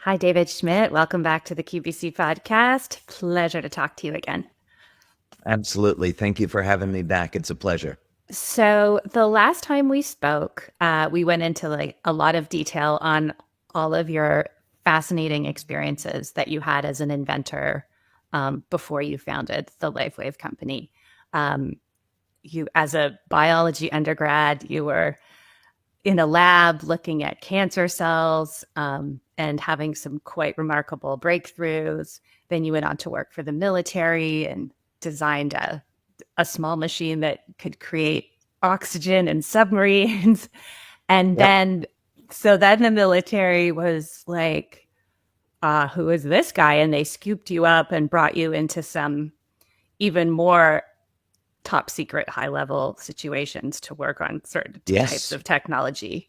Hi, David Schmidt. Welcome back to the QVC podcast. Pleasure to talk to you again. Absolutely. Thank you for having me back. It's a pleasure. So, the last time we spoke, we went into like a lot of detail on all of your fascinating experiences that you had as an inventor before you founded the LifeWave company. Um, as a biology undergrad, you were in a lab looking at cancer cells and having some quite remarkable breakthroughs. Then you went on to work for the military and designed a small machine that could create oxygen in submarines. And Yep. then the military was like, who is this guy? And they scooped you up and brought you into some even more top secret high level situations to work on certain types Yes. of technology,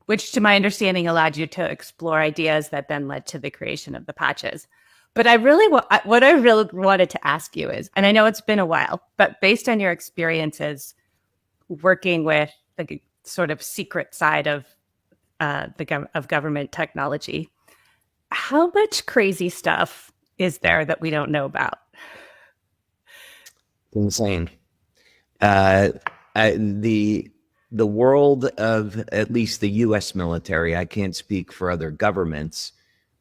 which to my understanding allowed you to explore ideas that then led to the creation of the patches. But what I really wanted to ask you is, and I know it's been a while, but based on your experiences working with the sort of secret side of of government technology, how much crazy stuff is there that we don't know about? Insane. Uh, the world of at least the U.S. military, I can't speak for other governments,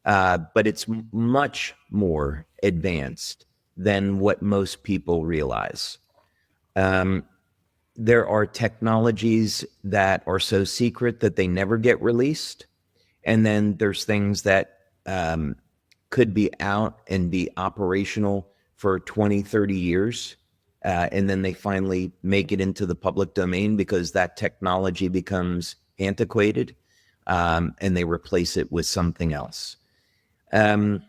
but it's much more advanced than what most people realize. Um, there are technologies that are so secret that they never get released. And then there's things that could be out and be operational for 20, 30 years. And then they finally make it into the public domain because that technology becomes antiquated, and they replace it with something else. Um,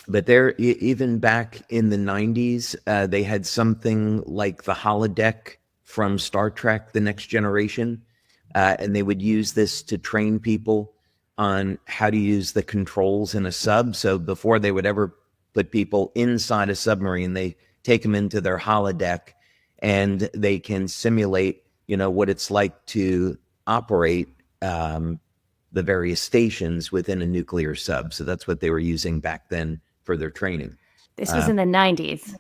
but there, even back in the 90s, they had something like the holodeck from Star Trek The Next Generation. And they would use this to train people on how to use the controls in a sub. So before they would ever put people inside a submarine, they take them into their holodeck and they can simulate, what it's like to operate the various stations within a nuclear sub. So that's what they were using back then for their training. This was Uh, in the 90s.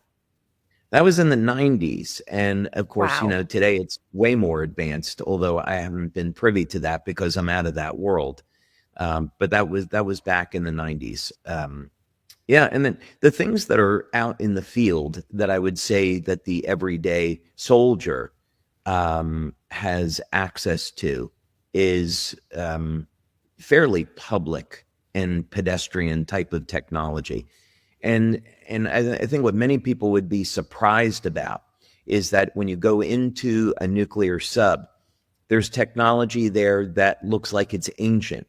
that was in the 90s. And of course, Wow. today it's way more advanced, although I haven't been privy to that because I'm out of that world. But that was back in the 90s. Yeah, and then the things that are out in the field that I would say that the everyday soldier has access to is fairly public and pedestrian type of technology. And I think what many people would be surprised about is that when you go into a nuclear sub, there's technology there that looks like it's ancient.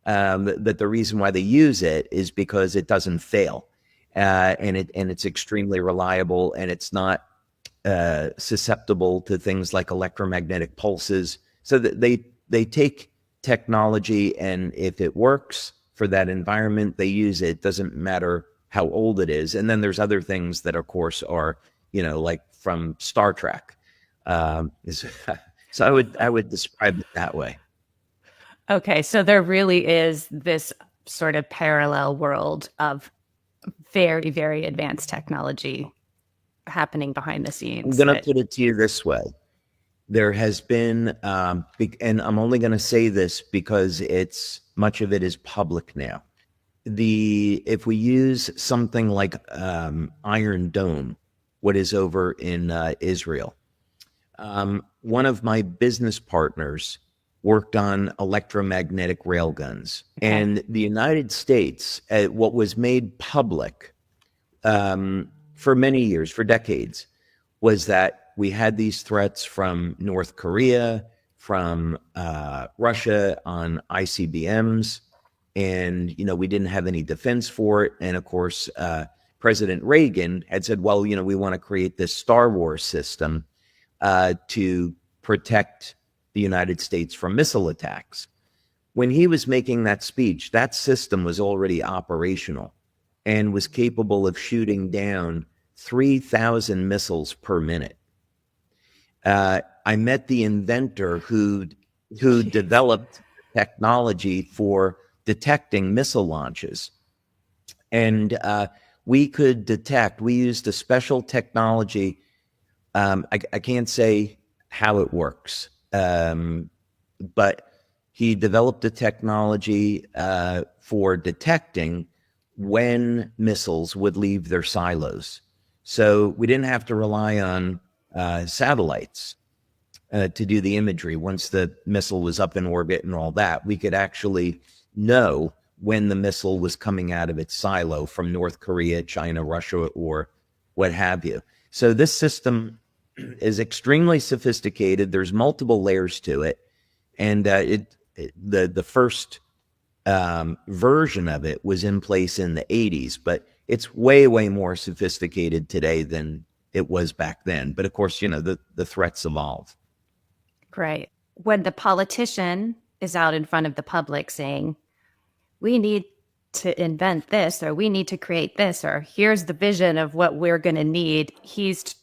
That the reason why they use it is because it doesn't fail, and it's extremely reliable, and it's not susceptible to things like electromagnetic pulses. So that they take technology, and if it works for that environment, they use it. It doesn't matter how old it is. And then there's other things that, of course, are like from Star Trek. Is So I would describe it that way. Okay, so there really is this sort of parallel world of very, very advanced technology happening behind the I'm scenes going to that put it to you this way. There has been, and I'm only going to say this because it's much of it is public now. If we use something like Iron Dome, what is over in Israel, one of my business partners worked on electromagnetic railguns, okay. and the United States, what was made public for many years, for decades, was that we had these threats from North Korea, from Russia on ICBMs, and we didn't have any defense for it. And of course, President Reagan had said, "Well, we want to create this Star Wars system to protect the United States from missile attacks." When he was making that speech, that system was already operational and was capable of shooting down 3,000 missiles per minute. I met the inventor who Jeez. developed technology for detecting missile launches. And we could detect, we used a special technology. I can't say how it works, but he developed a technology for detecting when missiles would leave their silos. So we didn't have to rely on satellites to do the imagery. Once the missile was up in orbit and all that, we could actually know when the missile was coming out of its silo from North Korea, China, Russia, or what have you. So this system is extremely sophisticated. There's multiple layers to it, and the first version of it was in place in the 80s, but it's way more sophisticated today than it was back then. But of course, the threats evolve. Right. When the politician is out in front of the public saying, we need to invent this, or we need to create this, or here's the vision of what we're going to need, he's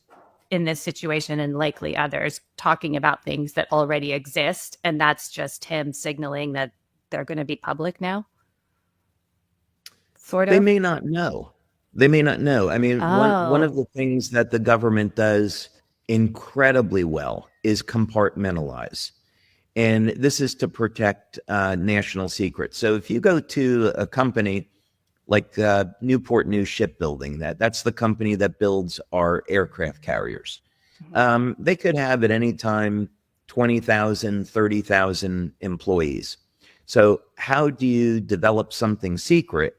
in this situation and likely others talking about things that already exist. And that's just him signaling that they're going to be public now, sort They of. may not know. They may not know. I mean, one of Oh, the things that the government does incredibly well is compartmentalize. And this is to protect national secrets. So if you go to a company like Newport News Shipbuilding, that's the company that builds our aircraft carriers. They could have at any time 20,000, 30,000 employees. So, how do you develop something secret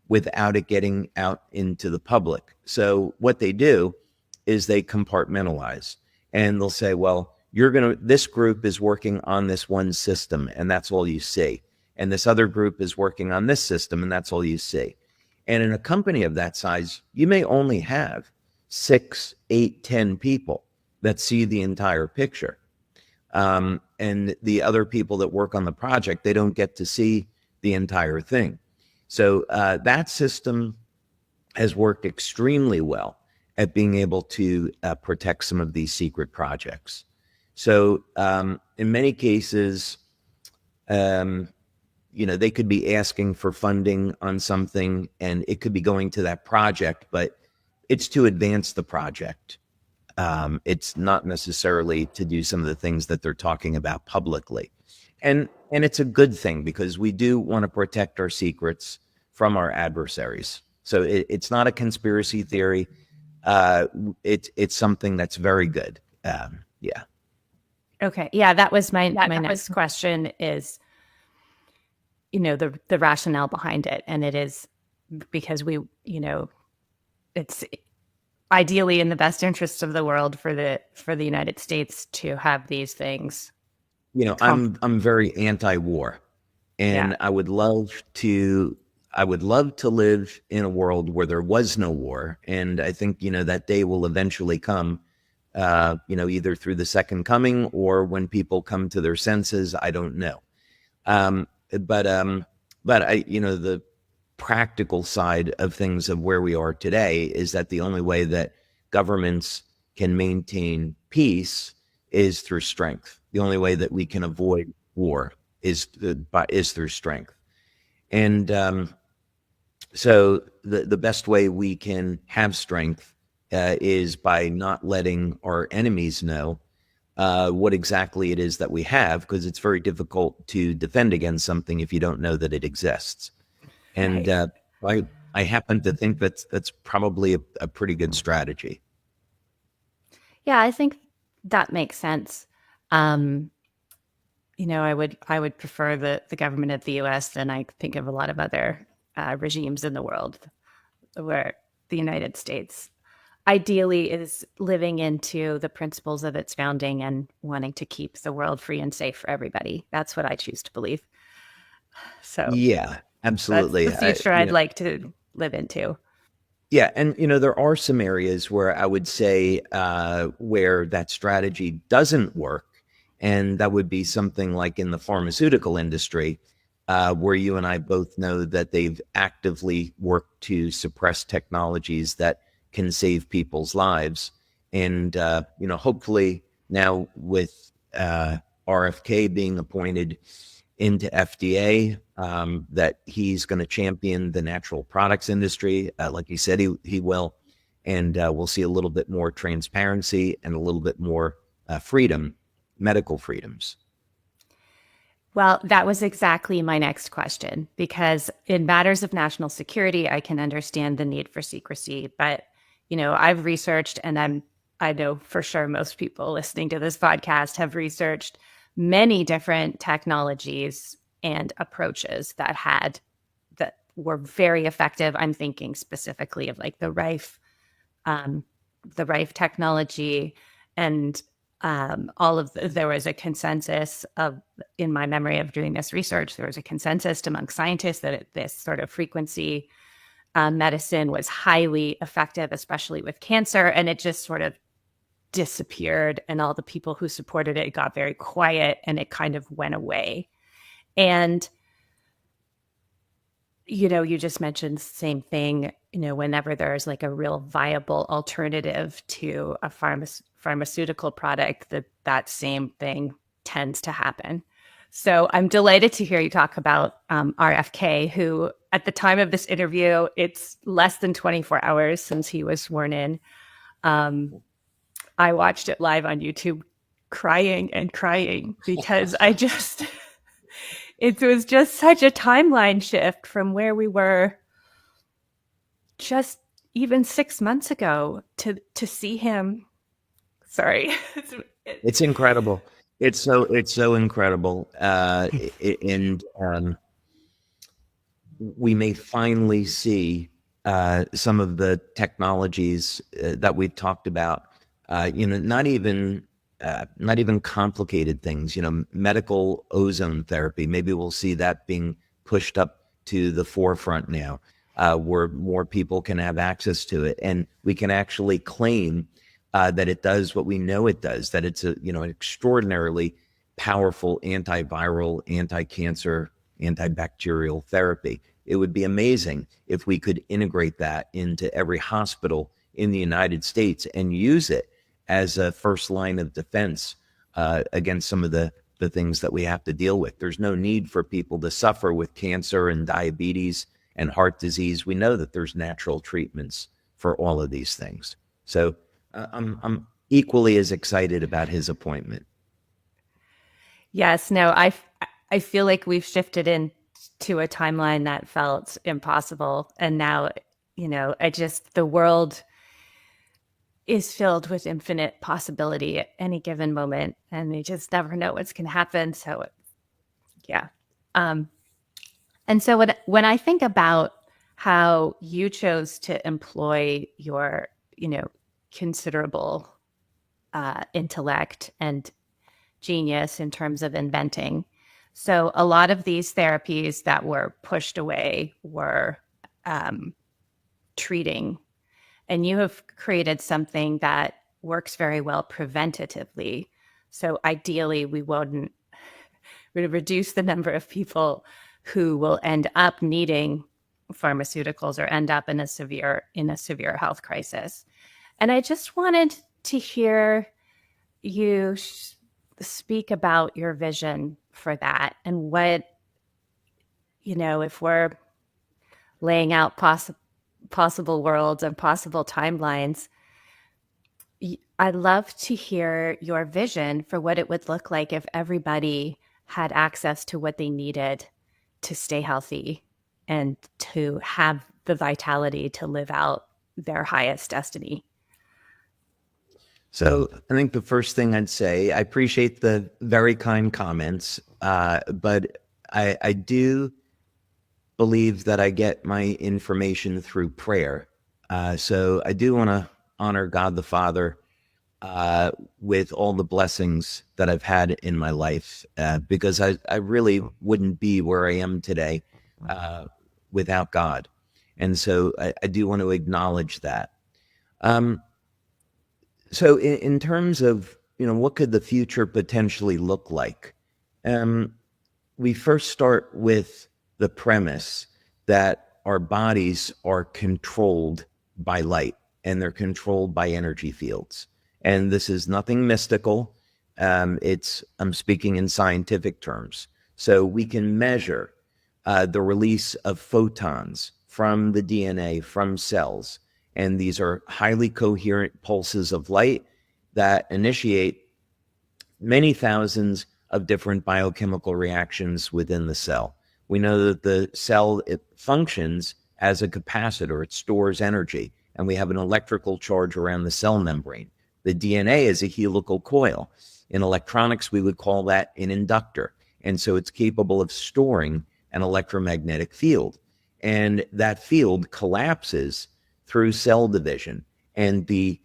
without it getting out into the public? So, what they do is they compartmentalize and they'll say, well, this group is working on this one system, and that's all you see. And this other group is working on this system, and that's all you see. And in a company of that size, you may only have 6, 8, 10 people that see the entire picture. And the other people that work on the project, they don't get to see the entire thing. So that system has worked extremely well at being able to protect some of these secret projects. So in many cases, they could be asking for funding on something and it could be going to that project, but it's to advance the project. It's not necessarily to do some of the things that they're talking about publicly. And it's a good thing because we do want to protect our secrets from our adversaries. So it's not a conspiracy theory. It's something that's very good. Yeah. okay. Yeah, that was my next question is, the rationale behind it. And it is because it's ideally in the best interest of the world for the United States to have these things. I'm very anti-war, Yeah. and I would love to live in a world where there was no war. And I think, that day will eventually come, either through the second coming or when people come to their senses. I don't know. Um, but the practical side of things of where we are today is that the only way that governments can maintain peace is through strength. The only way that we can avoid war is through strength. And so the best way we can have strength is by not letting our enemies know what exactly it is that we have, because it's very difficult to defend against something if you don't know that it exists. And Right. I happen to think that's probably a pretty good strategy. Yeah, I think that makes sense. Um, I would prefer the government of the U.S. than I think of a lot of other regimes in the world, where the United States ideally is living into the principles of its founding and wanting to keep the world free and safe for everybody. That's what I choose to believe. So Yeah, that's the absolutely. future I'd like to live into. Yeah, and there are some areas where I would say where that strategy doesn't work, and that would be something like in the pharmaceutical industry, where you and I both know that they've actively worked to suppress technologies that can save people's lives, and hopefully now with RFK being appointed into FDA. that he's going to champion the natural products industry, like he said he will, and we'll see a little bit more transparency and a little bit more freedom, medical freedoms. Well, that was exactly my next question because in matters of national security, I can understand the need for secrecy, but I've researched and I know for sure most people listening to this podcast have researched many different technologies and approaches that were very effective. I'm thinking specifically of like um, the Rife technology, and there was a consensus of, in my memory of doing this research, there was a consensus among scientists that this sort of frequency medicine was highly effective, especially with cancer, and it just sort of disappeared, and all the people who supported it got very quiet, and it kind of went away. And you just mentioned the same thing, whenever there's like a real viable alternative to a pharmaceutical product, that same thing tends to happen. So I'm delighted to hear you talk about RFK, who at the time of this interview, it's less than 24 hours since he was sworn in. Um, I watched it live on YouTube crying and crying because it was just such a timeline shift from where we were just even 6 months ago to see him. Sorry. It's incredible. It's so incredible, and we may finally see some of the technologies that we've talked about. Not even complicated things. Medical ozone therapy. Maybe we'll see that being pushed up to the forefront now, where more people can have access to it, and we can actually claim that it does what we know it does. That it's an extraordinarily powerful antiviral, anti-cancer, antibacterial therapy. It would be amazing if we could integrate that into every hospital in the United States and use it as a first line of defense against some of the things that we have to deal with. There's no need for people to suffer with cancer and diabetes and heart disease. We know that there's natural treatments for all of these things. So I'm equally as excited about his appointment. Yes, no, I feel like we've shifted into a timeline that felt impossible, and now, the world is filled with infinite possibility at any given moment, and you just never know what's going to happen. So, yeah. Um, and so when I think about how you chose to employ your, considerable intellect and genius in terms of inventing. So a lot of these therapies that were pushed away were um, treating, and you have created something that works very well preventatively. So ideally, we wouldn't reduce the number of people who will end up needing pharmaceuticals or end up in a severe health crisis. And I just wanted to hear you speak about your vision for that and what, if we're laying out possible worlds and possible timelines, I'd love to hear your vision for what it would look like if everybody had access to what they needed to stay healthy and to have the vitality to live out their highest destiny. So I think the first thing I'd say, I appreciate the very kind comments, but I do believe that I get my information through prayer. So I do want to honor God the Father with all the blessings that I've had in my life, because I really wouldn't be where I am today without God. And so I do want to acknowledge that. Um, so in terms of, what could the future potentially look like? Um, we first start with the premise that our bodies are controlled by light and they're controlled by energy fields. And this is nothing mystical. I'm speaking in scientific terms. So we can measure the release of photons from the DNA from cells. And these are highly coherent pulses of light that initiate many thousands of different biochemical reactions within the cell. We know that the cell, it functions as a capacitor. It stores energy, and we have an electrical charge around the cell membrane. The DNA is a helical coil. In electronics, we would call that an inductor. And so it's capable of storing an electromagnetic field. And that field collapses through cell division. And the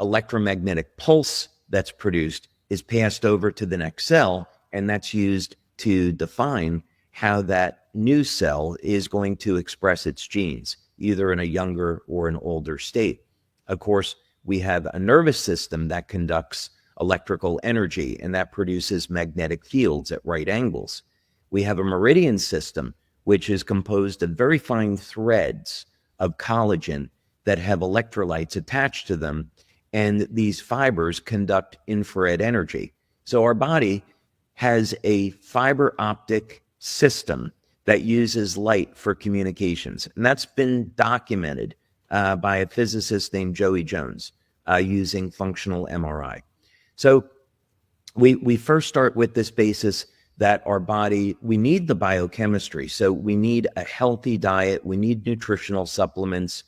electromagnetic pulse that's produced is passed over to the next cell, and that's used to define how that new cell is going to express its genes, either in a younger or an older state. Of course, we have a nervous system that conducts electrical energy, and that produces magnetic fields at right angles. We have a meridian system, which is composed of very fine threads of collagen that have electrolytes attached to them, and these fibers conduct infrared energy. So our body has a fiber optic system that uses light for communications, and that's been documented by a physicist named Joey Jones using functional MRI. So we first start with this basis that our body, we need the biochemistry. So we need a healthy diet, we need nutritional supplements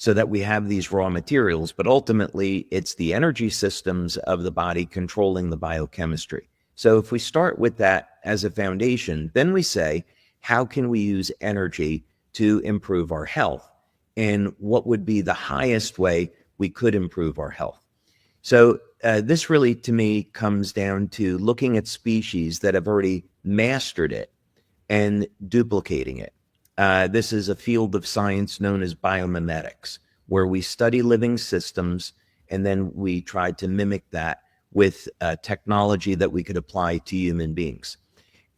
so that we have these raw materials. But ultimately, it's the energy systems of the body controlling the biochemistry. So if we start with that as a foundation, then we say, how can we use energy to improve our health? And what would be the highest way we could improve our health? So this really, to me, comes down to looking at species that have already mastered it and duplicating it. This is a field of science known as biomimetics, where we study living systems and then we try to mimic that with technology that we could apply to human beings.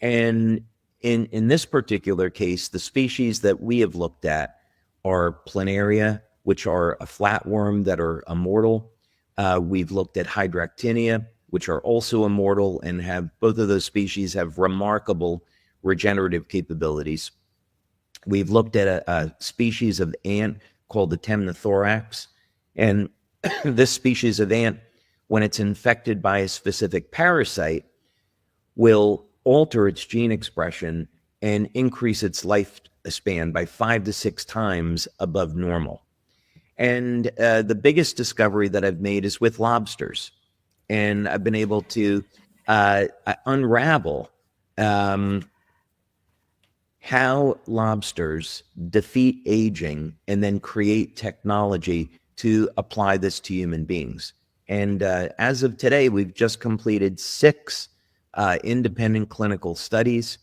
And in this particular case, the species that we have looked at are planaria, which are a flatworm that are immortal. We've looked at hydractinia, which are also immortal and have, both of those species have remarkable regenerative capabilities. We've looked at a species of ant called the temnothorax. And this species of ant, when it's infected by a specific parasite, will alter its gene expression and increase its lifespan by 5 to 6 times above normal. And the biggest discovery that I've made is with lobsters. And I've been able to unravel how lobsters defeat aging and then create technology to apply this to human beings. And as of today, we've just completed 6 independent clinical studies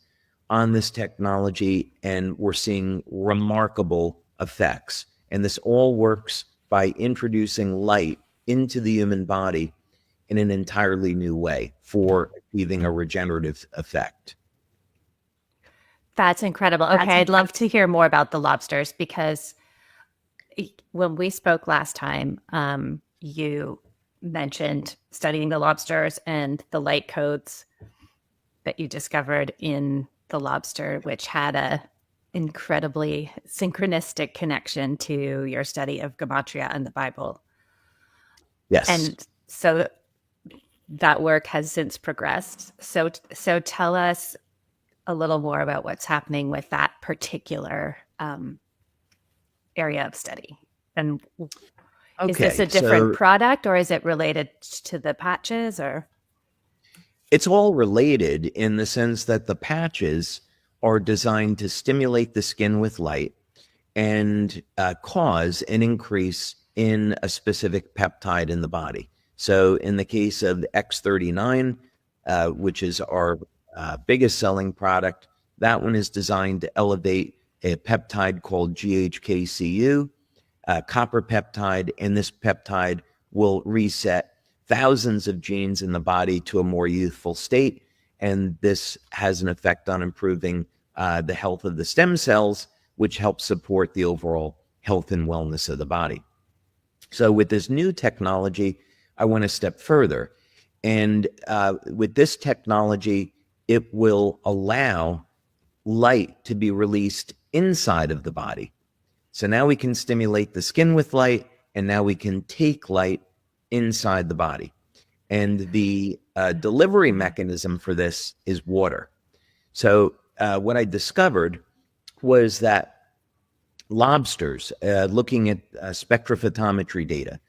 on this technology, and we're seeing remarkable effects. And this all works by introducing light into the human body in an entirely new way for achieving a regenerative effect. That's incredible. Okay, I'd love to hear more about the lobsters because when we spoke last time, you mentioned studying the lobsters and the light codes that you discovered in the lobster, which had a incredibly synchronistic connection to your study of gematria and the Bible. Yes. And so that work has since progressed. So tell us a little more about what's happening with that particular area of study. And is this a different product, or is it related to the patches, or? It's all related in the sense that the patches are designed to stimulate the skin with light and cause an increase in a specific peptide in the body. So in the case of X39, which is our biggest selling product, that one is designed to elevate a peptide called GHKCU, copper peptide, and this peptide will reset thousands of genes in the body to a more youthful state. And this has an effect on improving the health of the stem cells, which helps support the overall health and wellness of the body. So with this new technology, I went a step further. And with this technology, it will allow light to be released inside of the body. So now we can stimulate the skin with light, and now we can take light inside the body. And the delivery mechanism for this is water. So what I discovered was that lobsters, looking at spectrophotometry data,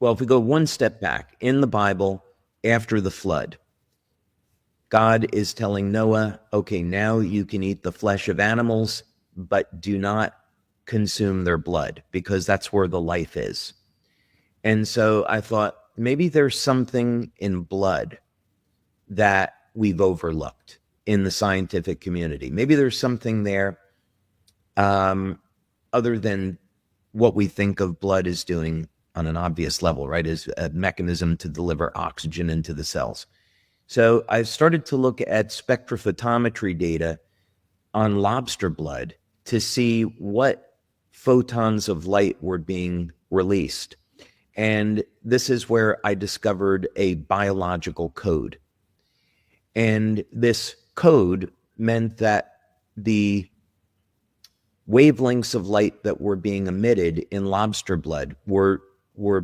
well, if we go one step back, in the Bible, after the flood, God is telling Noah, okay, now you can eat the flesh of animals, but do not consume their blood, because that's where the life is. And so I thought, maybe there's something in blood that we've overlooked in the scientific community. Maybe there's something there other than what we think of blood as doing on an obvious level, right? As a mechanism to deliver oxygen into the cells. So I started to look at spectrophotometry data on lobster blood to see what photons of light were being released. And this is where I discovered a biological code. And this code meant that the wavelengths of light that were being emitted in lobster blood were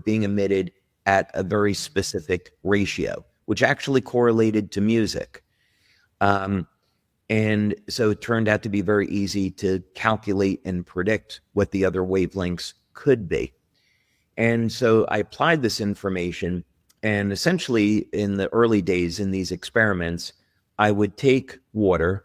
being emitted at a very specific ratio, which actually correlated to music. And so it turned out to be very easy to calculate and predict what the other wavelengths could be. And so I applied this information, and essentially in the early days in these experiments, I would take water,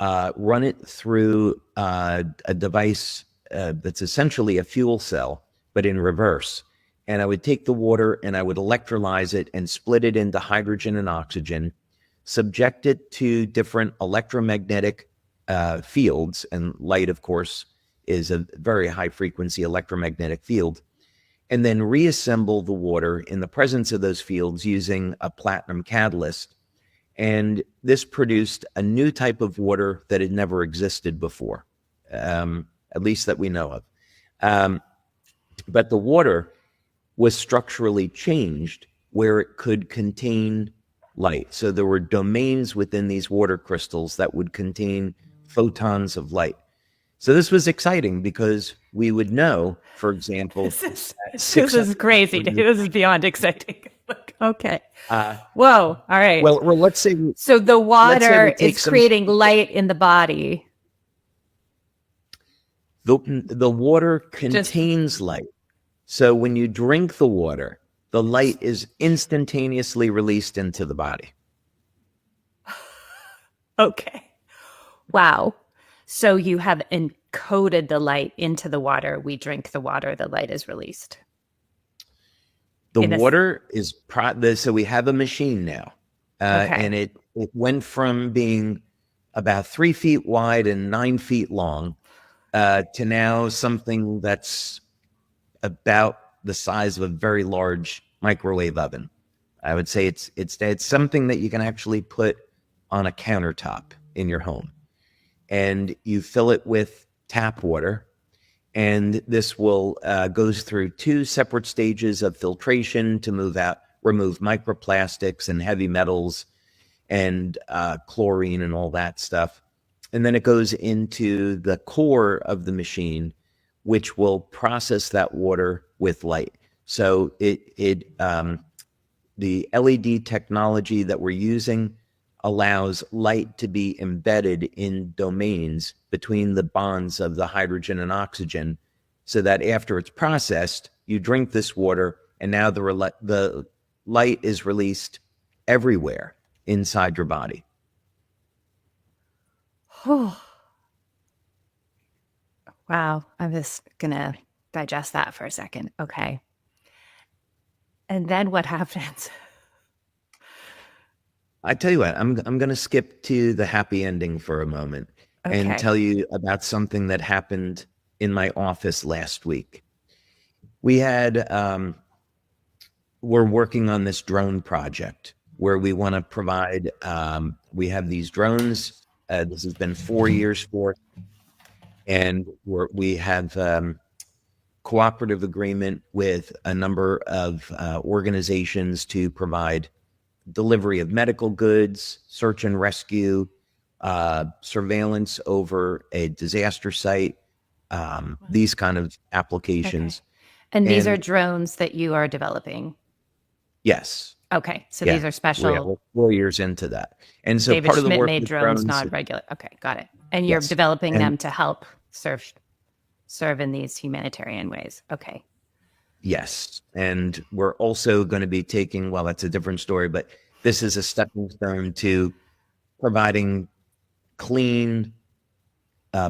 run it through a device that's essentially a fuel cell, but in reverse. And I would take the water and I would electrolyze it and split it into hydrogen and oxygen, subject it to different electromagnetic fields. And light, of course, is a very high frequency electromagnetic field. And then reassemble the water in the presence of those fields using a platinum catalyst. And this produced a new type of water that had never existed before, at least that we know of. But the water was structurally changed where it could contain light. So there were domains within these water crystals that would contain photons of light. So this was exciting because we would know, for example, this is crazy. This is beyond exciting. Okay. Whoa. All right. Well, let's say. So the water is creating light in the body. The water contains light. So when you drink the water, the light is instantaneously released into the body. Okay. Wow. So you have encoded the light into the water. We drink the water, the light is released. The water is, so we have a machine now. Okay. And it went from being about 3 feet wide and 9 feet long to now something that's about the size of a very large microwave oven. I would say it's something that you can actually put on a countertop in your home. And you fill it with tap water, and this will goes through 2 separate stages of filtration to remove microplastics and heavy metals and chlorine and all that stuff. And then it goes into the core of the machine, which will process that water with light. So the LED technology that we're using allows light to be embedded in domains between the bonds of the hydrogen and oxygen, so that after it's processed, you drink this water, and now the light is released everywhere inside your body. Wow. I'm just going to digest that for a second. Okay. And then what happens? I tell you what, I'm going to skip to the happy ending for a moment and tell you about something that happened in my office last week. We're working on this drone project where we want to provide, we have these drones. This has been 4 years for, and we have cooperative agreement with a number of organizations to provide delivery of medical goods, search and rescue, surveillance over a disaster site, these kind of Okay. applications. And these are And drones that you are developing. yes, Okay. So yeah, these are we're special 4 years into that. And so David part of the Schmidt work made with drones, drones, not regular. Okay, got it. And you're yes. developing And them to help serve in these humanitarian ways. Okay. yes. And we're also going to be taking, well, that's a different story, but this is a stepping stone to providing clean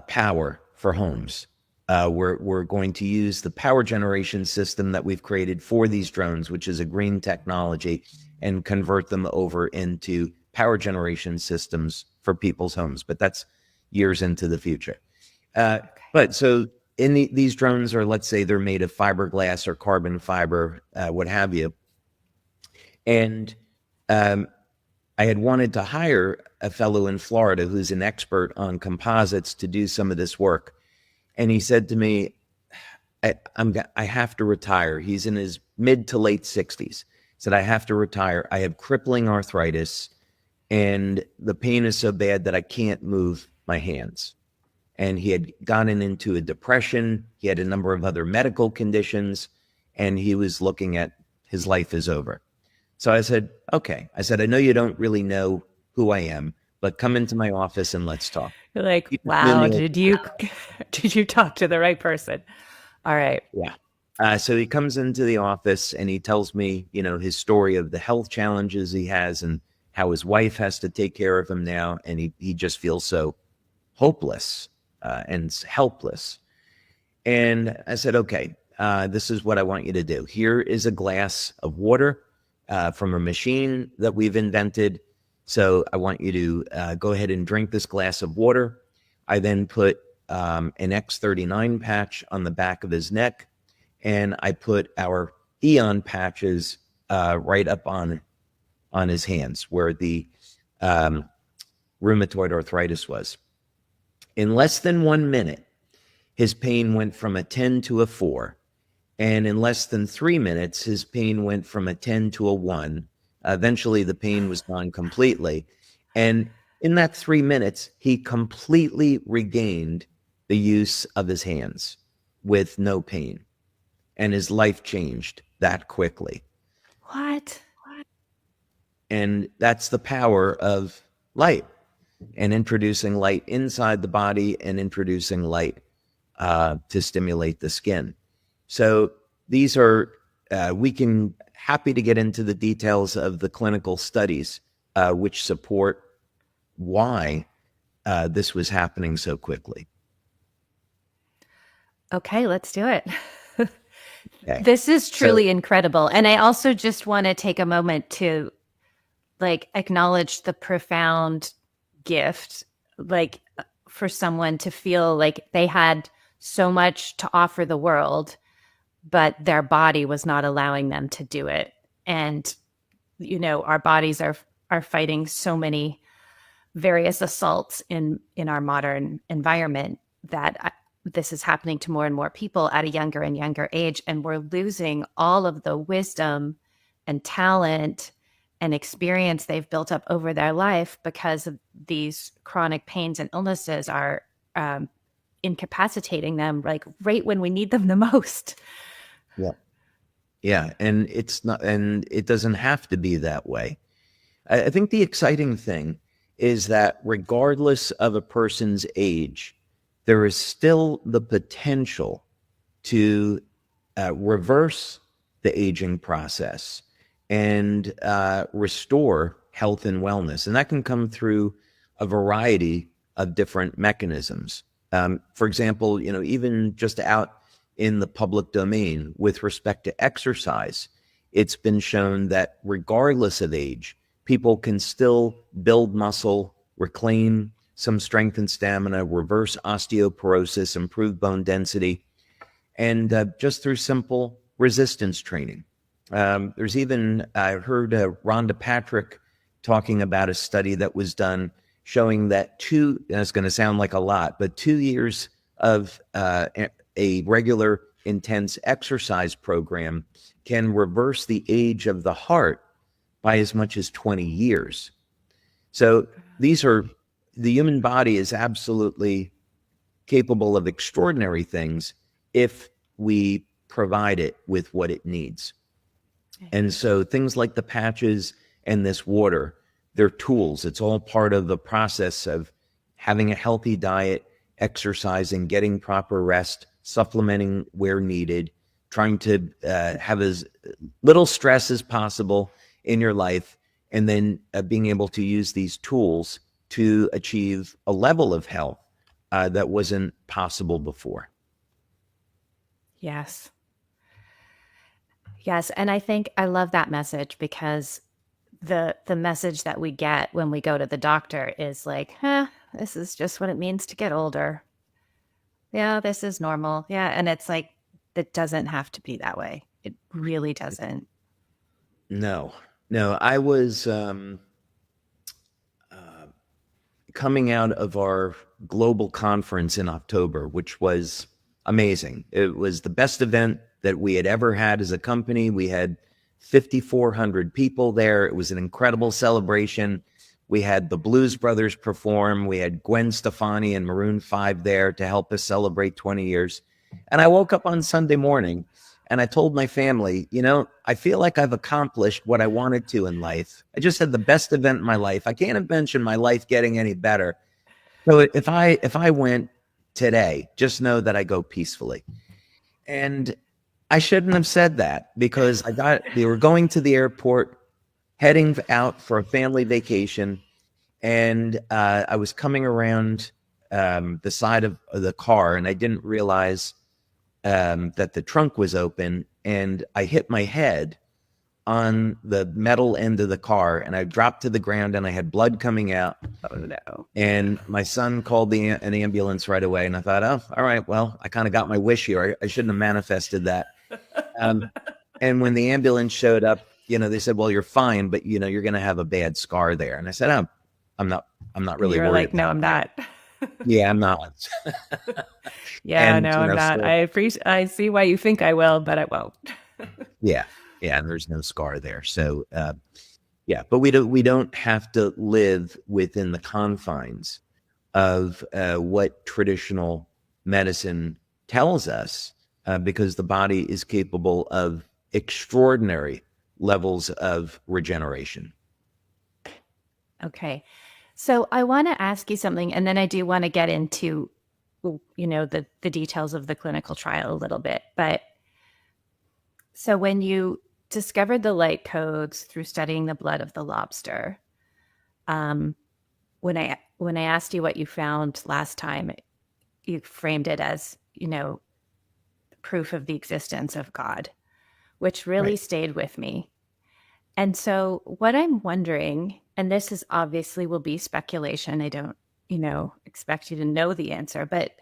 power for homes. We're going to use the power generation system that we've created for these drones, which is a green technology, and convert them over into power generation systems for people's homes. But that's years into the future. Uh, Okay. but so these drones are, let's say, they're made of fiberglass or carbon fiber, what have you. And um, I had wanted to hire a fellow in Florida who's an expert on composites to do some of this work. And he said to me, I have to retire. He's in his mid to late 60s. He said, I have to retire. I have crippling arthritis, and the pain is so bad that I can't move my hands. And he had gotten into a depression. He had a number of other medical conditions, and he was looking at his life is over. So I said, okay. I said, I know you don't really know who I am, but come into my office and let's talk. You're like, He just knew wow, me like, did you did you talk to the right person? All right. yeah. So he comes into the office and he tells me, his story of the health challenges he has and how his wife has to take care of him now. And he just feels so hopeless and helpless. And I said, okay, this is what I want you to do. Here is a glass of water from a machine that we've invented. So I want you to go ahead and drink this glass of water. I then put an X39 patch on the back of his neck, and I put our Eon patches right up on his hands where the um, rheumatoid arthritis was. In less than 1 minute, his pain went from a 10 to a 4. And in less than 3 minutes, his pain went from a 10 to a 1. Eventually, the pain was gone completely. And in that 3 minutes, he completely regained the use of his hands with no pain. And his life changed that quickly. What? And that's the power of light and introducing light inside the body and introducing light to stimulate the skin. So these are, we can happy to get into the details of the clinical studies which support why this was happening so quickly. Okay, let's do it. Okay. This is So, truly incredible. And I also just want to take a moment to acknowledge the profound gift, for someone to feel like they had so much to offer the world, but their body was not allowing them to do it. And, our bodies are fighting so many various assaults in our modern environment that this is happening to more and more people at a younger and younger age, and we're losing all of the wisdom and talent and experience they've built up over their life because of these chronic pains and illnesses are incapacitating them like right when we need them the most. yeah. Yeah. And it's not, and it doesn't have to be that way. I think the exciting thing is that regardless of a person's age, there is still the potential to reverse the aging process and restore health and wellness. And that can come through a variety of different mechanisms. For example, even just out in the public domain with respect to exercise, it's been shown that regardless of age, people can still build muscle, reclaim some strength and stamina, reverse osteoporosis, improve bone density, and just through simple resistance training. There's even, I heard Rhonda Patrick talking about a study that was done showing that and it's going to sound like a lot, but 2 years of a regular intense exercise program can reverse the age of the heart by as much as 20 years. So these are the human body is absolutely capable of extraordinary things if we provide it with what it needs. And so things like the patches and this water, they're tools. It's all part of the process of having a healthy diet, exercising, getting proper rest, supplementing where needed, trying to have as little stress as possible in your life, and then being able to use these tools to achieve a level of health that wasn't possible before. Yes. Yes, and I think I love that message because the message that we get when we go to the doctor is like, this is just what it means to get older. Yeah, this is normal. Yeah, and it's like it doesn't have to be that way. It really doesn't. No, no, I was coming out of our global conference in October, which was amazing. It was the best event that we had ever had as a company. We had 5,400 people there. It was an incredible celebration. We had the Blues Brothers perform. We had Gwen Stefani and Maroon 5 there to help us celebrate 20 years. And I woke up on Sunday morning and I told my family, I feel like I've accomplished what I wanted to in life. I just had the best event in my life. I can't imagine my life getting any better. So if I went today, just know that I go peacefully. And I shouldn't have said that because we were going to the airport, heading out for a family vacation, and I was coming around the side of the car, and I didn't realize that the trunk was open, and I hit my head on the metal end of the car, and I dropped to the ground, and I had blood coming out. Oh no. And my son called an ambulance right away, and I thought, oh, all right, well, I kind of got my wish here. I shouldn't have manifested that. And when the ambulance showed up, they said, well, you're fine, but you're going to have a bad scar there. And I said, oh, I'm not really You're worried like, no, about I'm that. not. Yeah, I'm not. Yeah, And no, I'm not. so I see why you think I will, but I won't. yeah, yeah, and there's no scar there. So yeah, but we don't have to live within the confines of what traditional medicine tells us, because the body is capable of extraordinary levels of regeneration. Okay. So I want to ask you something, and then I do want to get into, the details of the clinical trial a little bit. But so when you discovered the light codes through studying the blood of the lobster, um, when I asked you what you found last time, you framed it as, proof of the existence of God, which really Right. stayed with me. And so, what I'm wondering, and this is obviously will be speculation, I don't, expect you to know the answer, but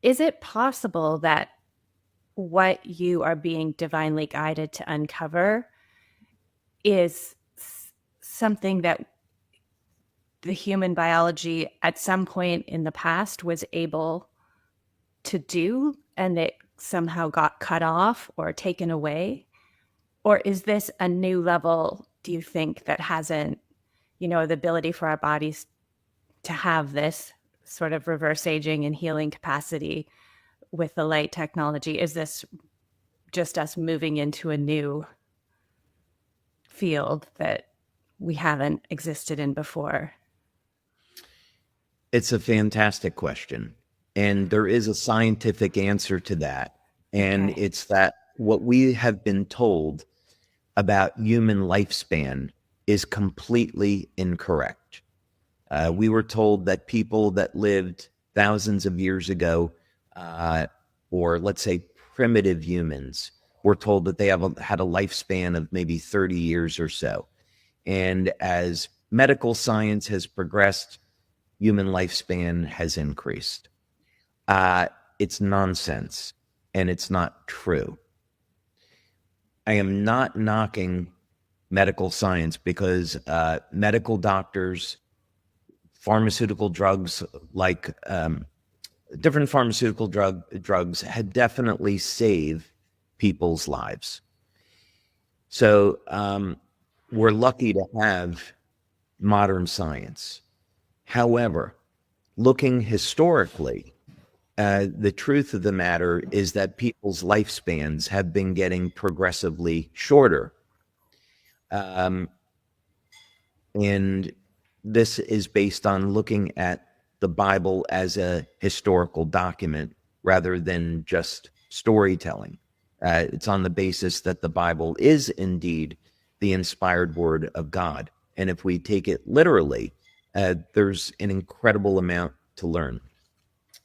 is it possible that what you are being divinely guided to uncover is something that the human biology at some point in the past was able to do and it somehow got cut off or taken away? Or is this a new level, do you think, that hasn't, the ability for our bodies to have this sort of reverse aging and healing capacity with the light technology? Is this just us moving into a new field that we haven't existed in before? It's a fantastic question. And there is a scientific answer to that. And Okay. it's that what we have been told about human lifespan is completely incorrect. We were told that people that lived thousands of years ago, uh, or let's say primitive humans, were told that they had a lifespan of maybe 30 years or so. And as medical science has progressed, human lifespan has increased. Uh, it's nonsense and it's not true. I am not knocking medical science because medical doctors, pharmaceutical drugs like different pharmaceutical drugs had definitely saved people's lives. So we're lucky to have modern science. However, looking historically, the truth of the matter is that people's lifespans have been getting progressively shorter. Um, and this is based on looking at the Bible as a historical document rather than just storytelling. It's on the basis that the Bible is indeed the inspired word of God. And if we take it literally, there's an incredible amount to learn.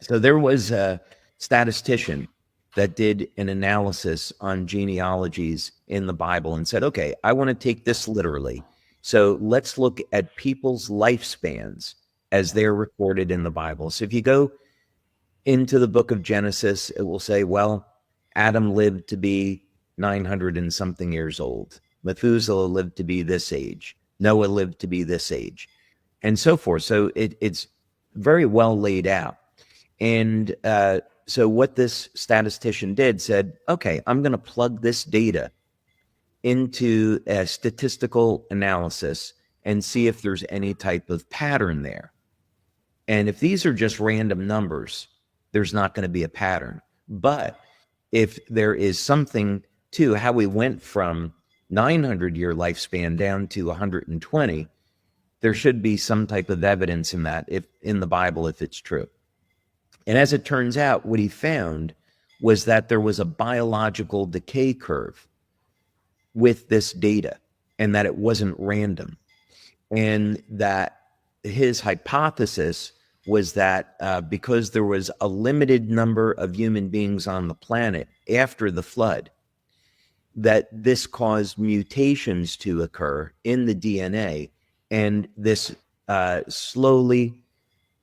So there was a statistician that did an analysis on genealogies in the Bible and said, okay, I want to take this literally. So let's look at people's lifespans as they're recorded in the Bible. So if you go into the book of Genesis, it will say, well, Adam lived to be 900 and something years old. Methuselah lived to be this age. Noah lived to be this age, and so forth. So it's very well laid out. And so what this statistician did said, okay, I'm going to plug this data into a statistical analysis and see if there's any type of pattern there. And if these are just random numbers, there's not going to be a pattern. But if there is something to how we went from 900-year lifespan down to 120, there should be some type of evidence in that, if in the Bible, if it's true. And as it turns out, what he found was that there was a biological decay curve with this data and that it wasn't random. And that his hypothesis was that because there was a limited number of human beings on the planet after the flood, that this caused mutations to occur in the DNA, and this slowly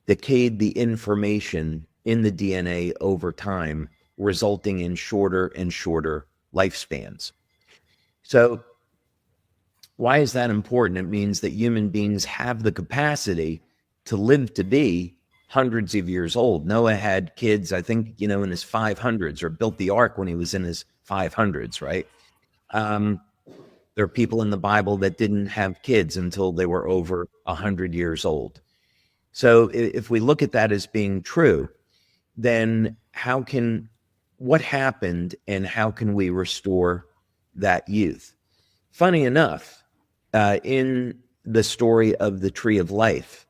decayed the information in the DNA over time, resulting in shorter and shorter lifespans. So why is that important? It means that human beings have the capacity to live to be hundreds of years old. Noah had kids, I think, in his 500s, or built the ark when he was in his 500s, right? There are people in the Bible that didn't have kids until they were over 100 years old. So if we look at that as being true, then what happened and how can we restore that youth? Funny enough, in the story of the Tree of Life,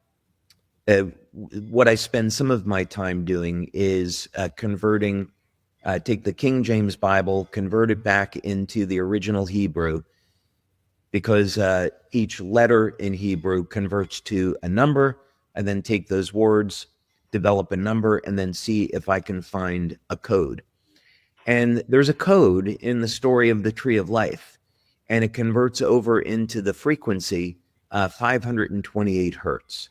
what I spend some of my time doing is take the King James Bible, convert it back into the original Hebrew, because each letter in Hebrew converts to a number, and then take those words, develop a number, and then see if I can find a code. And there's a code in the story of the Tree of Life, and it converts over into the frequency 528 hertz.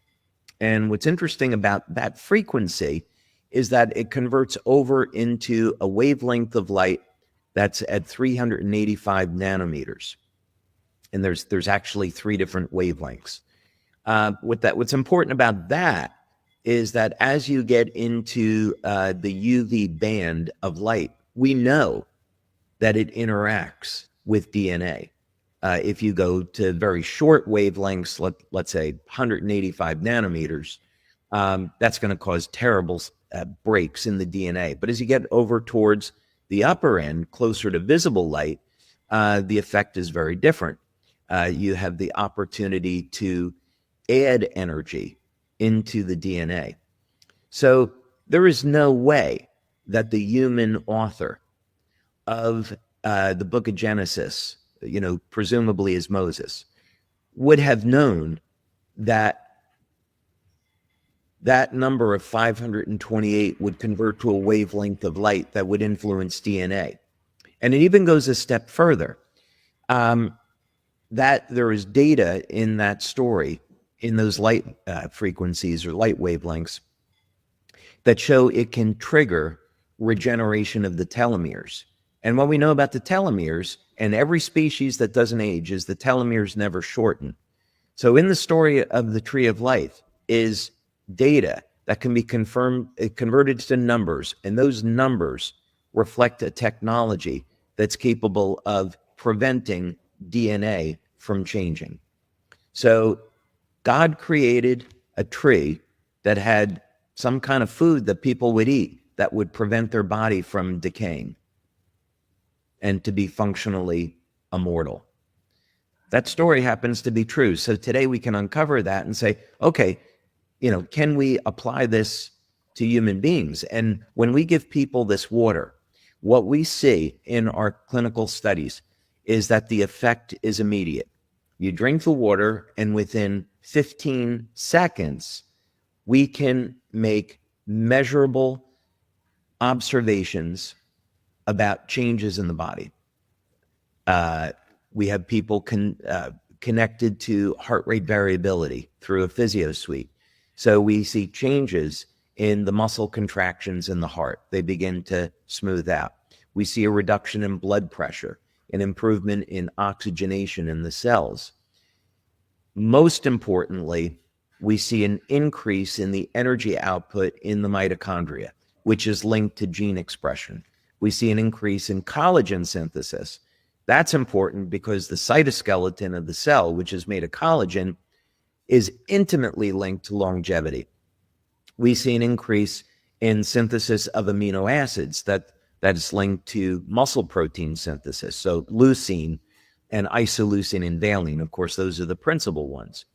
And what's interesting about that frequency is that it converts over into a wavelength of light that's at 385 nanometers. And there's actually 3 different wavelengths. What's important about that is that as you get into the UV band of light, we know that it interacts with DNA. If you go to very short wavelengths, let's say 185 nanometers, that's going to cause terrible breaks in the DNA. But as you get over towards the upper end, closer to visible light, the effect is very different. You have the opportunity to add energy into the DNA. So there is no way that the human author of the book of Genesis, presumably as Moses, would have known that that number of 528 would convert to a wavelength of light that would influence DNA. And it even goes a step further. That there is data in that story, in those light frequencies or light wavelengths, that show it can trigger regeneration of the telomeres. And what we know about the telomeres, and every species that doesn't age, is the telomeres never shorten. So in the story of the Tree of Life is data that can be converted to numbers, and those numbers reflect a technology that's capable of preventing DNA from changing. So God created a tree that had some kind of food that people would eat that would prevent their body from decaying and to be functionally immortal. That story happens to be true. So today we can uncover that and say, okay, can we apply this to human beings? And when we give people this water, what we see in our clinical studies is that the effect is immediate. You drink the water, and within 15 seconds, we can make measurable observations about changes in the body. We have people connected to heart rate variability through a physio suite. So we see changes in the muscle contractions in the heart. They begin to smooth out. We see a reduction in blood pressure, an improvement in oxygenation in the cells. Most importantly, we see an increase in the energy output in the mitochondria, which is linked to gene expression. We see an increase in collagen synthesis. That's important because the cytoskeleton of the cell, which is made of collagen, is intimately linked to longevity. We see an increase in synthesis of amino acids that is linked to muscle protein synthesis. So leucine and isoleucine and valine, of course, those are the principal ones.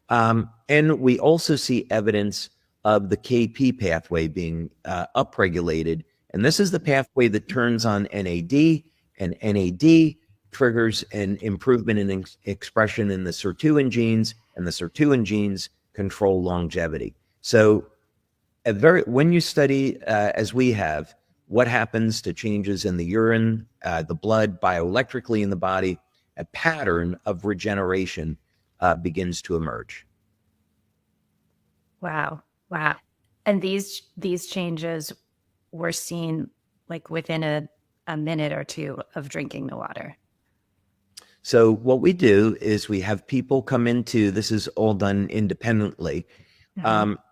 And we also see evidence of the KP pathway being upregulated. And this is the pathway that turns on NAD, and NAD triggers an improvement in expression in the sirtuin genes, and the sirtuin genes control longevity. So when you study, as we have, what happens to changes in the urine, the blood, bioelectrically in the body, a pattern of regeneration begins to emerge. Wow. Wow. And these changes were seen like within a minute or two of drinking the water. So what we do is we have people come into, this is all done independently.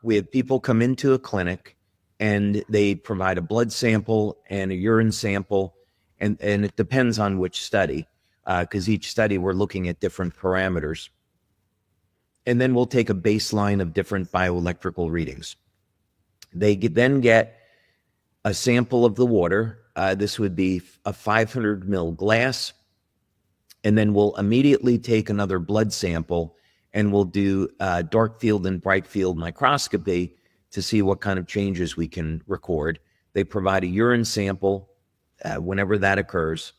We have people come into a clinic and they provide a blood sample and a urine sample. And it depends on which study, because each study we're looking at different parameters. And then we'll take a baseline of different bioelectrical readings. They then get a sample of the water. This would be a 500 ml glass. And then we'll immediately take another blood sample and we'll do dark field and bright field microscopy to see what kind of changes we can record. They provide a urine sample whenever that occurs,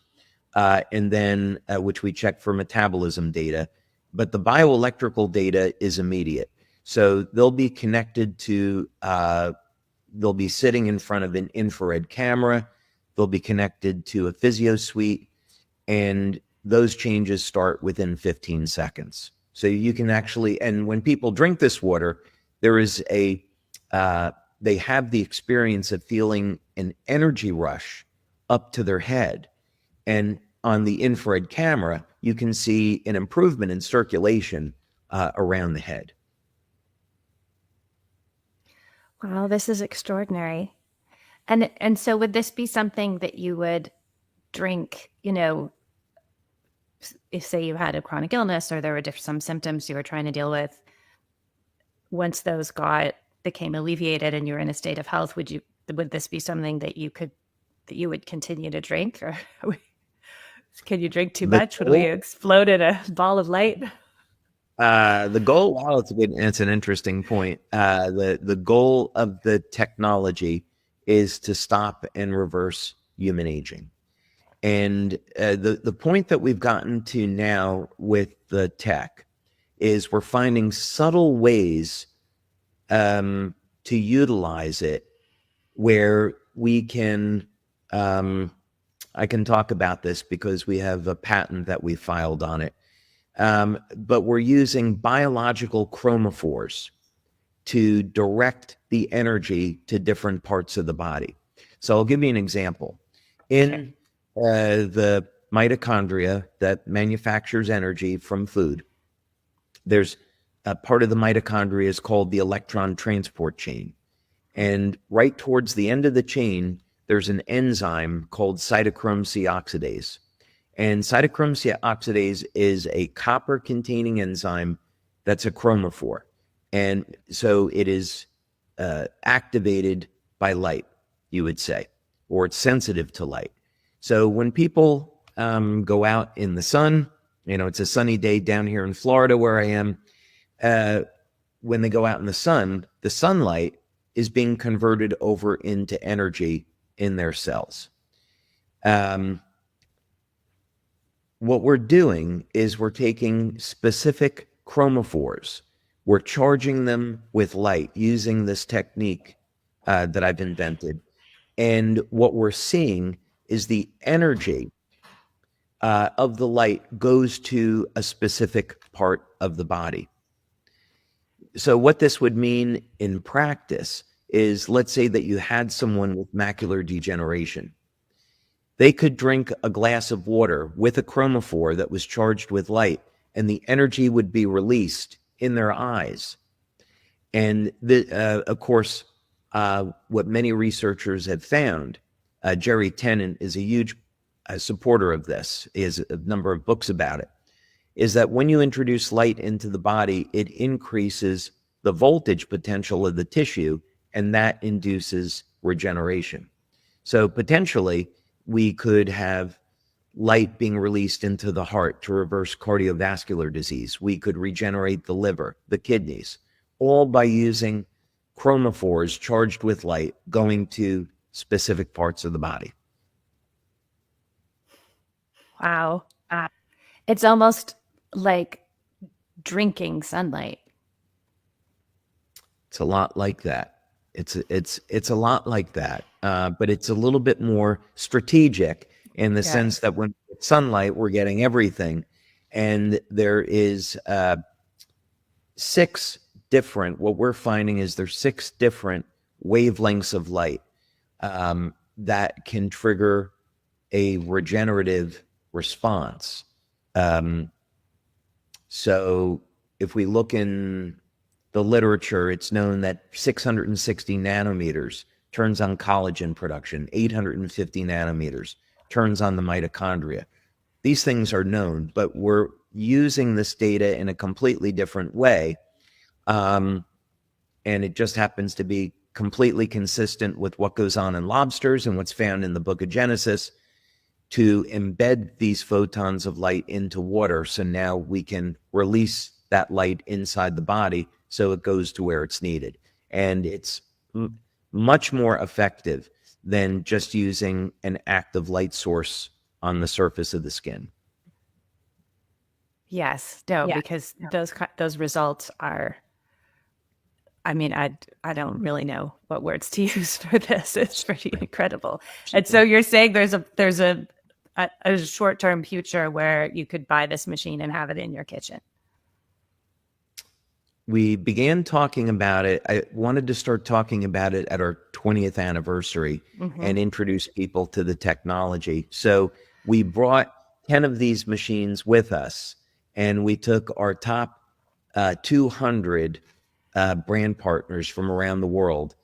and then which we check for metabolism data. But the bioelectrical data is immediate. So they'll be connected to, they'll be sitting in front of an infrared camera. They'll be connected to a physio suite, and those changes start within 15 seconds. So you can actually, and when people drink this water, there is they have the experience of feeling an energy rush up to their head. And on the infrared camera, you can see an improvement in circulation around the head. Wow, this is extraordinary. And so would this be something that you would drink, if say you had a chronic illness or there were some symptoms you were trying to deal with, once those became alleviated and you're in a state of health, would this be something that you would continue to drink, or can you drink too much? Would we explode in a ball of light? The goal, well, it's an interesting point. The goal of the technology is to stop and reverse human aging. And the point that we've gotten to now with the tech is we're finding subtle ways to utilize it where we can, I can talk about this because we have a patent that we filed on it. But we're using biological chromophores to direct the energy to different parts of the body. So I'll give you an example. In the mitochondria that manufactures energy from food, there's a part of the mitochondria is called the electron transport chain. And right towards the end of the chain, there's an enzyme called cytochrome C oxidase. And cytochrome C oxidase is a copper-containing enzyme that's a chromophore. And so it is activated by light, you would say, or it's sensitive to light. So when people go out in the sun, it's a sunny day down here in Florida where I am. When they go out in the sunlight is being converted over into energy in their cells. What we're doing is we're taking specific chromophores, we're charging them with light using this technique that I've invented. And what we're seeing is the energy of the light goes to a specific part of the body. So, what this would mean in practice is, let's say that you had someone with macular degeneration. They could drink a glass of water with a chromophore that was charged with light, and the energy would be released in their eyes. And of course, what many researchers have found, Jerry Tennant is a huge supporter of this, he has a number of books about it, is that when you introduce light into the body, it increases the voltage potential of the tissue, and that induces regeneration. So potentially, we could have light being released into the heart to reverse cardiovascular disease. We could regenerate the liver, the kidneys, all by using chromophores charged with light going to specific parts of the body. Wow. It's almost like drinking sunlight. It's a lot like that. It's a lot like that, but it's a little bit more strategic in the sense Yes. that when sunlight, we're getting everything, and there is six different. What we're finding is there's six different wavelengths of light that can trigger a regenerative response. Um, so if we look in the literature, it's known that 660 nanometers turns on collagen production, 850 nanometers turns on the mitochondria. These things are known, but we're using this data in a completely different way. And it just happens to be completely consistent with what goes on in lobsters and what's found in the book of Genesis, to embed these photons of light into water. So now we can release that light inside the body so it goes to where it's needed. And it's much more effective than just using an active light source on the surface of the skin. Yes. No, because those results are, I mean, I don't really know what words to use for this. It's pretty incredible. And so you're saying there's a short-term future where you could buy this machine and have it in your kitchen. We began talking about it. I wanted to start talking about it at our 20th anniversary Mm-hmm. and introduce people to the technology. So we brought 10 of these machines with us, and we took our top 200 brand partners from around the world,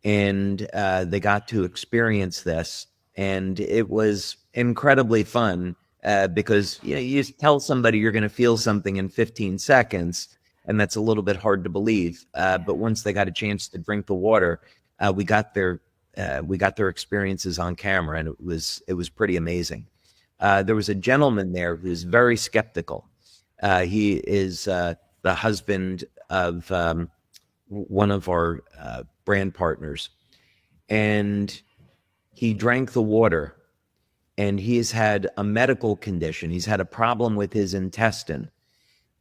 and they got to experience this. And it was incredibly fun because you tell somebody you're going to feel something in 15 seconds, and that's a little bit hard to believe. But once they got a chance to drink the water, we got their experiences on camera, and it was pretty amazing. There was a gentleman there who's very skeptical. He is the husband of one of our brand partners, and he drank the water, and he's had a medical condition. He's had a problem with his intestine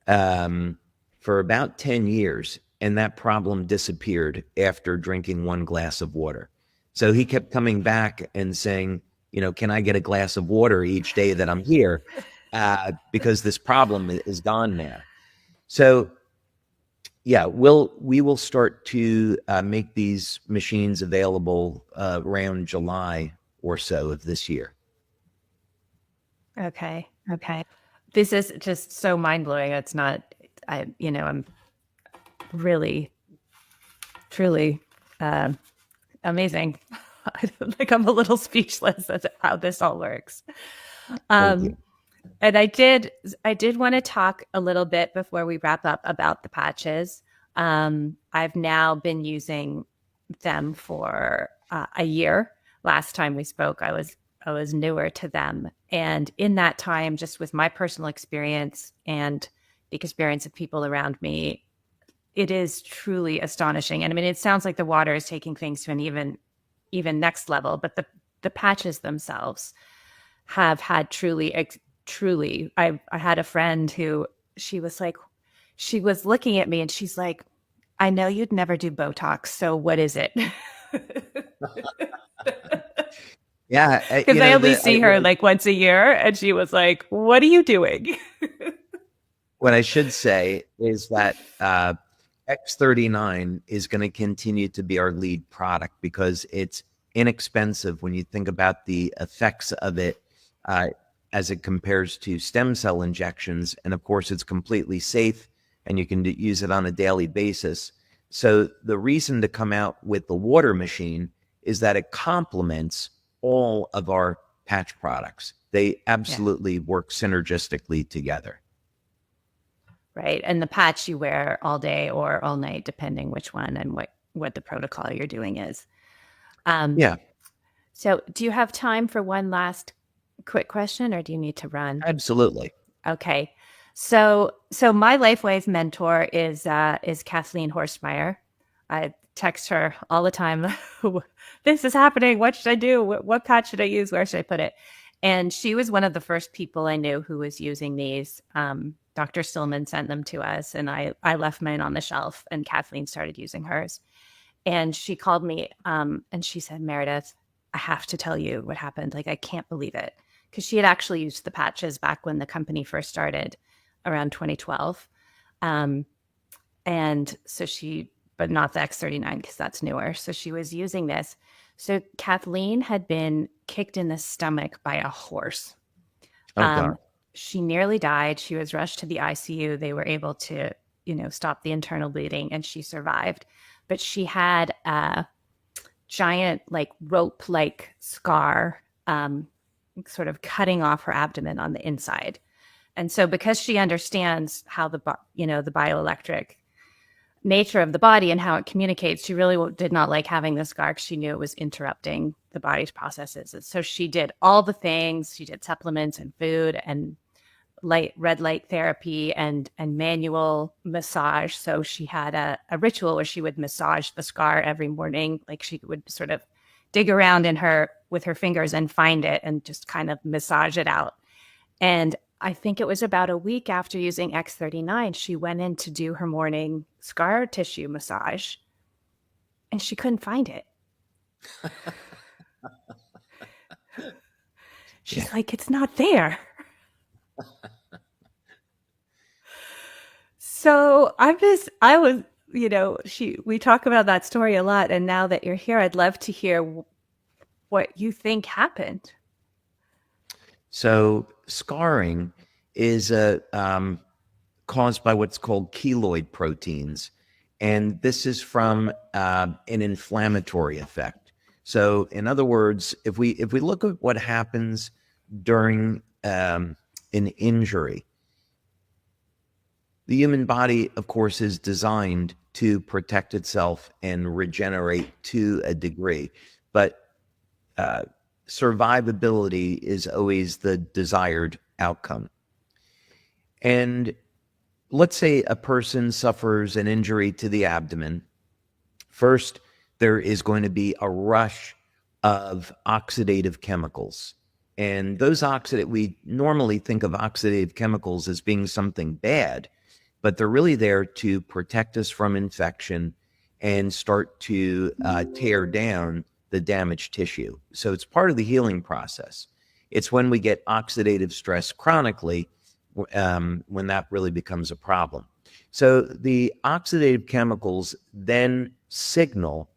for about 10 years, and that problem disappeared after drinking one glass of water. So he kept coming back and saying, can I get a glass of water each day that I'm here? Because this problem is gone now. So yeah, we will start to make these machines available around July or so of this year. Okay. This is just so mind-blowing. It's not, I'm really, truly amazing. I'm a little speechless at how this all works. Thank Um, you. and I did want to talk a little bit before we wrap up about the patches. I've now been using them for a year. Last time we spoke, I was newer to them, and in that time, just with my personal experience and the experience of people around me, it is truly astonishing. And I mean, it sounds like the water is taking things to an even next level, but the patches themselves have had truly. I had a friend who she was like, she was looking at me and she's like, I know you'd never do Botox, so what is it? Yeah, Because I only see her like once a year, and she was like, "What are you doing?" what I should say is that X39 is going to continue to be our lead product because it's inexpensive when you think about the effects of it uh, as it compares to stem cell injections. And of course, it's completely safe and you can use it on a daily basis. So the reason to come out with the water machine is that it complements all of our patch products. They Yeah, absolutely work synergistically together. right. And the patch you wear all day or all night, depending which one and what the protocol you're doing is. Um, Yeah, so, do you have time for one last quick question, or do you need to run? absolutely. Okay. So my LifeWave mentor is Kathleen Horstmeyer. I text her all the time. This is happening. What should I do? What patch should I use? Where should I put it? And she was one of the first people I knew who was using these. Dr. Stillman sent them to us, and I left mine on the shelf, and Kathleen started using hers. And she called me and she said, Meredith, I have to tell you what happened. Like, I can't believe it. Because she had actually used the patches back when the company first started around 2012. Um, and so but not the X39 because that's newer. So she was using this. So Kathleen had been kicked in the stomach by a horse. Oh, Um, God. she nearly died. She was rushed to the ICU. They were able to, stop the internal bleeding and she survived. But she had a giant, like rope like scar, sort of cutting off her abdomen on the inside. And so, because she understands how the bioelectric nature of the body and how it communicates, she really did not like having the scar because she knew it was interrupting the body's processes. And so she did all the things. She did supplements and food and red light therapy and manual massage. So she had a ritual where she would massage the scar every morning. Like, she would sort of dig around in her with her fingers and find it and just kind of massage it out. And I think it was about a week after using X39, she went in to do her morning scar tissue massage and she couldn't find it. Yeah. She's like, it's not there. So I was, we talk about that story a lot. And now that you're here, I'd love to hear what you think happened. So scarring is caused by what's called keloid proteins, and this is from an inflammatory effect. So, in other words, if we look at what happens during an injury, the human body, of course, is designed to protect itself and regenerate to a degree, but uh, survivability is always the desired outcome. And let's say a person suffers an injury to the abdomen. First, there is going to be a rush of oxidative chemicals. And we normally think of oxidative chemicals as being something bad, but they're really there to protect us from infection and start to tear down the damaged tissue. So it's part of the healing process. It's when we get oxidative stress chronically when that really becomes a problem. So the oxidative chemicals then signal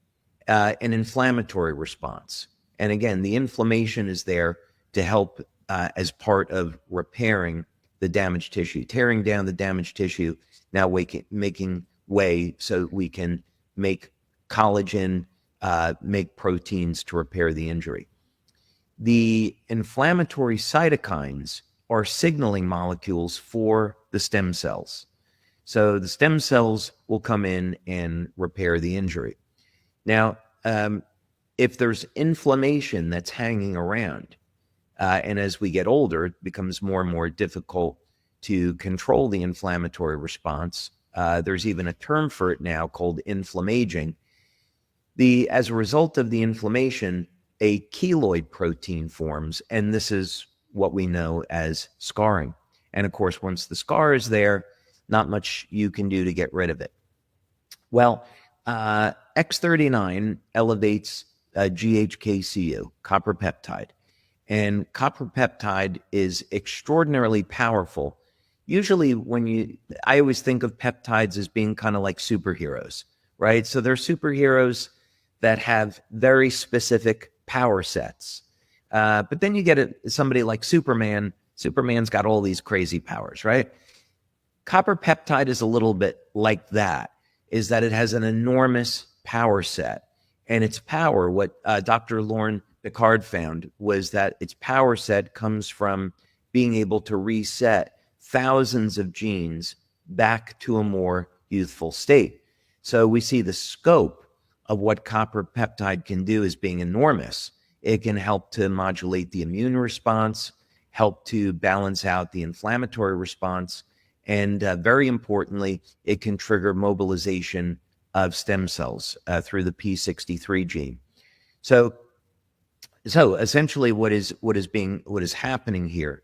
an inflammatory response. And again, the inflammation is there to help as part of repairing the damaged tissue, tearing down the damaged tissue, now making way so we can make collagen, make proteins to repair the injury. The inflammatory cytokines are signaling molecules for the stem cells. So the stem cells will come in and repair the injury. Now, if there's inflammation that's hanging around, and as we get older, it becomes more and more difficult to control the inflammatory response. There's even a term for it now called inflammaging. As a result of the inflammation, a keloid protein forms, and this is what we know as scarring. And of course, once the scar is there, not much you can do to get rid of it. Well, X39 elevates GHKCU, copper peptide. And copper peptide is extraordinarily powerful. Usually, I always think of peptides as being kind of like superheroes, right? So they're superheroes that have very specific power sets. But then you get somebody like Superman. Superman's got all these crazy powers, right? Copper peptide is a little bit like that, is that it has an enormous power set. And its power, what Dr. Lauren Picard found, was that its power set comes from being able to reset thousands of genes back to a more youthful state. So we see the scope of what copper peptide can do as being enormous. It can help to modulate the immune response, help to balance out the inflammatory response, and very importantly, it can trigger mobilization of stem cells through the p63 gene. So essentially, what is happening here,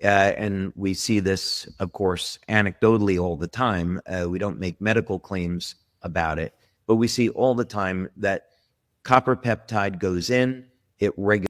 and we see this, of course, anecdotally all the time. We don't make medical claims about it, but we see all the time that copper peptide goes in, it regulates